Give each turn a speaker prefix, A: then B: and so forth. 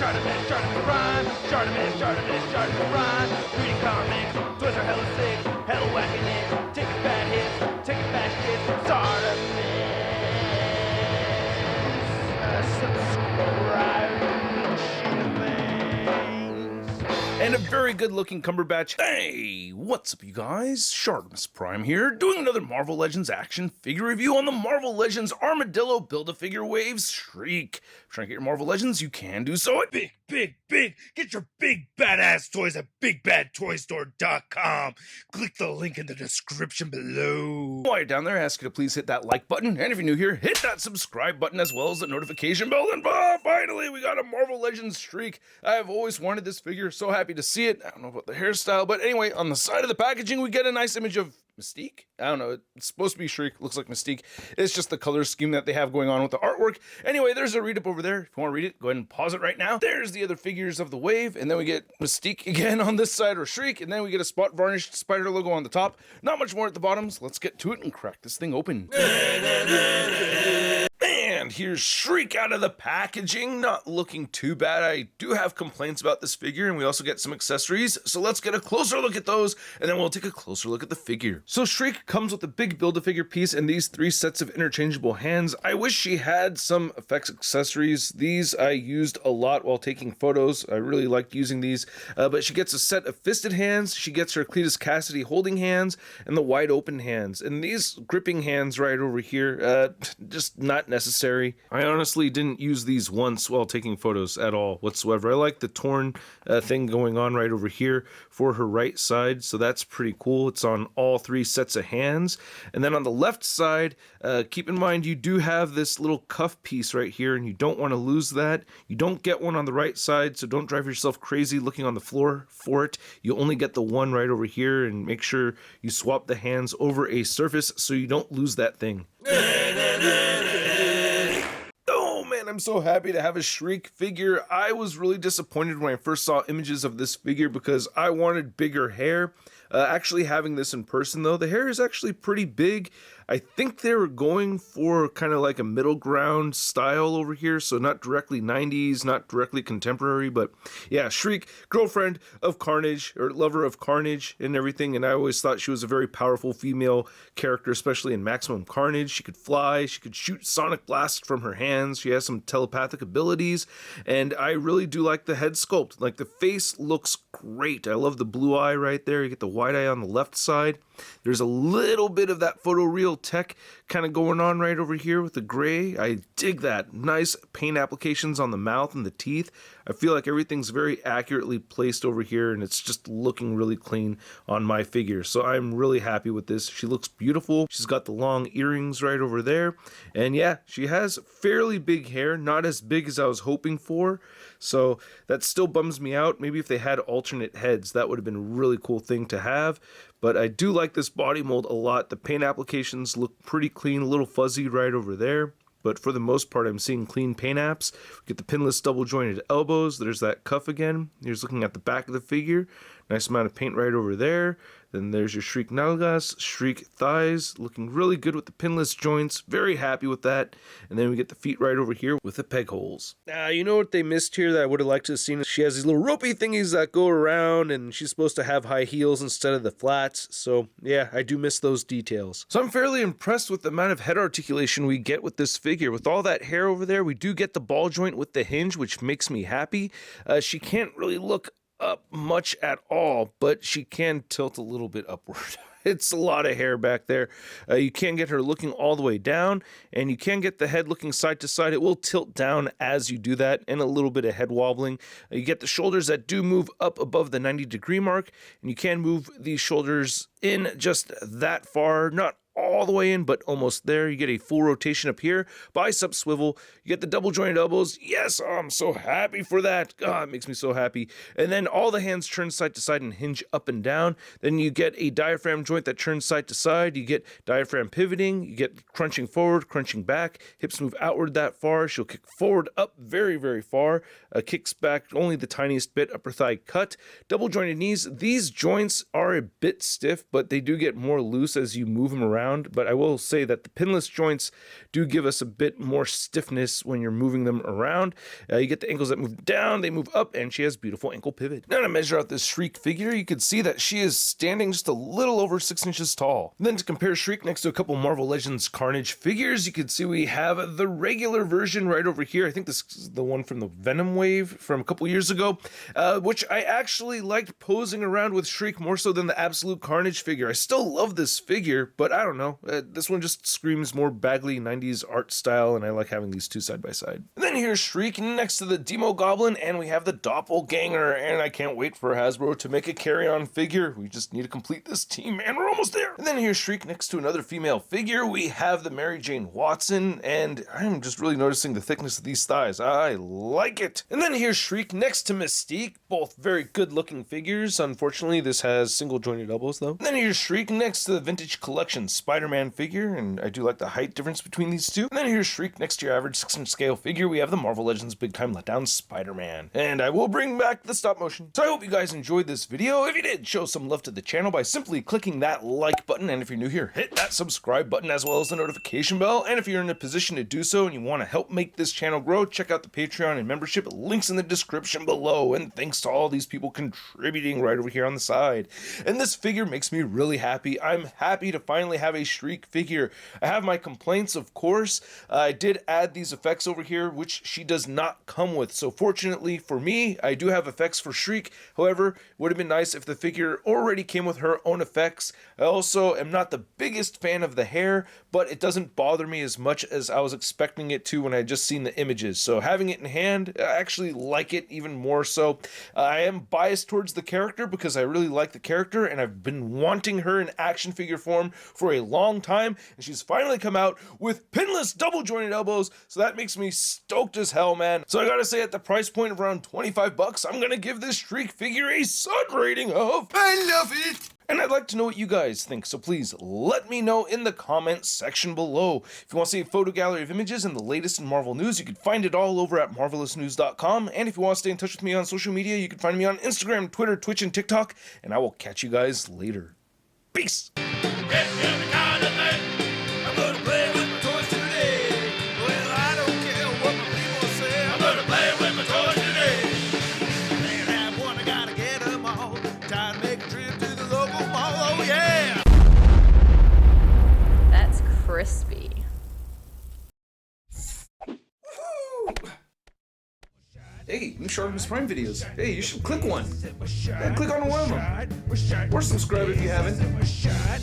A: ShartimusPrime, ShartimusPrime. Reading comics, toys are hella sick, hella whacking it, taking bad hits, taking bad shit. Subscribe.
B: And a very good looking Cumberbatch. Hey, what's up you guys? ShartimusPrime here, doing another Marvel Legends action figure review on the Marvel Legends Armadillo Build-A-Figure Waves Shriek. Trying to get your Marvel Legends? You can do so at
C: Big. Get your big badass toys at BigBadToyStore.com. Click the link in the description below.
B: While you're down there, I ask you to please hit that like button. And if you're new here, hit that subscribe button as well as the notification bell. And finally, we got a Marvel Legends Shriek. I've always wanted this figure. So happy to see it. I don't know about the hairstyle, but anyway, on the side of the packaging, we get a nice image of Mystique? I don't know. It's supposed to be Shriek. Looks like Mystique. It's just the color scheme that they have going on with the artwork. Anyway, there's a read up over there. If you want to read it, go ahead and pause it right now. There's the other figures of the wave. And then we get Mystique again on this side, or Shriek. And then we get a spot varnished spider logo on the top. Not much more at the bottom. So let's get to it and crack this thing open. And here's Shriek out of the packaging. Not looking too bad. I do have complaints about this figure, and we also get some accessories. So let's get a closer look at those, and then we'll take a closer look at the figure. So Shriek comes with a big Build-A-Figure piece and these 3 sets of interchangeable hands. I wish she had some effects accessories. These I used a lot while taking photos. I really liked using these. But she gets a set of fisted hands. She gets her Cletus Cassidy holding hands and the wide open hands. And these gripping hands right over here, just not necessary. I honestly didn't use these once while taking photos at all whatsoever. I like the torn thing going on right over here for her right side, so that's pretty cool. It's on all 3 sets of hands. And then on the left side, keep in mind you do have this little cuff piece right here, and you don't want to lose that. You don't get one on the right side, so don't drive yourself crazy looking on the floor for it. You only get the one right over here, and make sure you swap the hands over a surface so you don't lose that thing. I'm so happy to have a Shriek figure. I was really disappointed when I first saw images of this figure because I wanted bigger hair. Actually having this in person though, the hair is actually pretty big. I think they were going for kind of like a middle ground style over here, so not directly 90s, not directly contemporary, but yeah, Shriek, girlfriend of Carnage, or lover of Carnage and everything, and I always thought she was a very powerful female character, especially in Maximum Carnage. She could fly, she could shoot sonic blasts from her hands, she has some telepathic abilities, and I really do like the head sculpt. Like, the face looks great. I love the blue eye right there. You get the wide eye on the left side. There's a little bit of that photoreal tech kind of going on right over here with the gray. I dig that. Nice paint applications on the mouth and the teeth. I feel like everything's very accurately placed over here, and it's just looking really clean on my figure. So I'm really happy with this. She looks beautiful. She's got the long earrings right over there. And yeah, she has fairly big hair, not as big as I was hoping for. So that still bums me out. Maybe if they had alternate heads, that would have been a really cool thing to have. But I do like this body mold a lot. The paint applications look pretty clean, a little fuzzy right over there. But for the most part, I'm seeing clean paint apps. We get the pinless double jointed elbows. There's that cuff again. Here's looking at the back of the figure. Nice amount of paint right over there. Then there's your Shriek nalgas, Shriek thighs, looking really good with the pinless joints. Very happy with that. And then we get the feet right over here with the peg holes. Now, you know what they missed here that I would have liked to have seen? She has these little ropey thingies that go around, and she's supposed to have high heels instead of the flats. So yeah, I do miss those details. So I'm fairly impressed with the amount of head articulation we get with this figure. With all that hair over there, we do get the ball joint with the hinge, which makes me happy. She can't really look up much at all, but she can tilt a little bit upward. It's a lot of hair back there. You can't get her looking all the way down, and you can get the head looking side to side. It will tilt down as you do that, and a little bit of head wobbling. You get the shoulders that do move up above the 90-degree mark, and you can move these shoulders in just that far, not all the way in, but almost there. You get a full rotation up here, bicep swivel. You get the double jointed elbows. Yes, oh, I'm so happy for that. God, it makes me so happy. And then all the hands turn side to side and hinge up and down. Then you get a diaphragm joint that turns side to side. You get diaphragm pivoting. You get crunching forward, crunching back. Hips move outward that far. She'll kick forward up very, very far. Kicks back only the tiniest bit. Upper thigh cut. Double jointed knees. These joints are a bit stiff, but they do get more loose as you move them around. around, but I will say that the pinless joints do give us a bit more stiffness when you're moving them around. You get the ankles that move down, they move up, and she has beautiful ankle pivot. Now to measure out this Shriek figure, you can see that she is standing just a little over 6 inches tall. And then to compare Shriek next to a couple Marvel Legends Carnage figures, you can see we have the regular version right over here. I think this is the one from the Venom wave from a couple years ago, which I actually liked posing around with Shriek more so than the Absolute Carnage figure. I still love this figure, but I don't know. This one just screams more Bagley 90s art style, and I like having these two side by side. And then here's Shriek next to the Demo Goblin, and we have the Doppelganger, and I can't wait for Hasbro to make a carry-on figure. We just need to complete this team, and we're almost there. And then here's Shriek next to another female figure. We have the Mary Jane Watson, and I'm just really noticing the thickness of these thighs. I like it. And then here's Shriek next to Mystique, both very good-looking figures. Unfortunately, this has single-jointed elbows, though. And then here's Shriek next to the Vintage Collection Spiderman figure, and I do like the height difference between these two. And then here's Shriek next to your average 6-inch scale figure. We have the Marvel Legends Big Time Letdown Spider-Man. And I will bring back the stop motion. So I hope you guys enjoyed this video. If you did, show some love to the channel by simply clicking that like button, and if you're new here, hit that subscribe button as well as the notification bell. And if you're in a position to do so and you want to help make this channel grow, check out the Patreon and membership links in the description below. And thanks to all these people contributing right over here on the side. And this figure makes me really happy. I'm happy to finally have a Shriek figure. I have my complaints, of course. I did add these effects over here, which she does not come with. So fortunately for me, I do have effects for Shriek. However, it would have been nice if the figure already came with her own effects. I also am not the biggest fan of the hair, but it doesn't bother me as much as I was expecting it to when I just seen the images. So having it in hand, I actually like it even more so. I am biased towards the character because I really like the character, and I've been wanting her in action figure form for a long time, and she's finally come out with pinless double jointed elbows, so that makes me stoked as hell, man. So I gotta say, at the price point of around 25 bucks, I'm gonna give this Shriek figure a solid rating of I love it. And I'd like to know what you guys think, so please let me know in the comments section below. If you want to see a photo gallery of images and the latest in Marvel news, you can find it all over at marvelousnews.com. And if you want to stay in touch with me on social media, you can find me on Instagram, Twitter, Twitch, and TikTok. And I will catch you guys later. Peace!
D: Crispy.
B: Hey, new ShartimusPrime videos. Hey, you should click one. Yeah, click on one of them. Or subscribe if you haven't. Shot.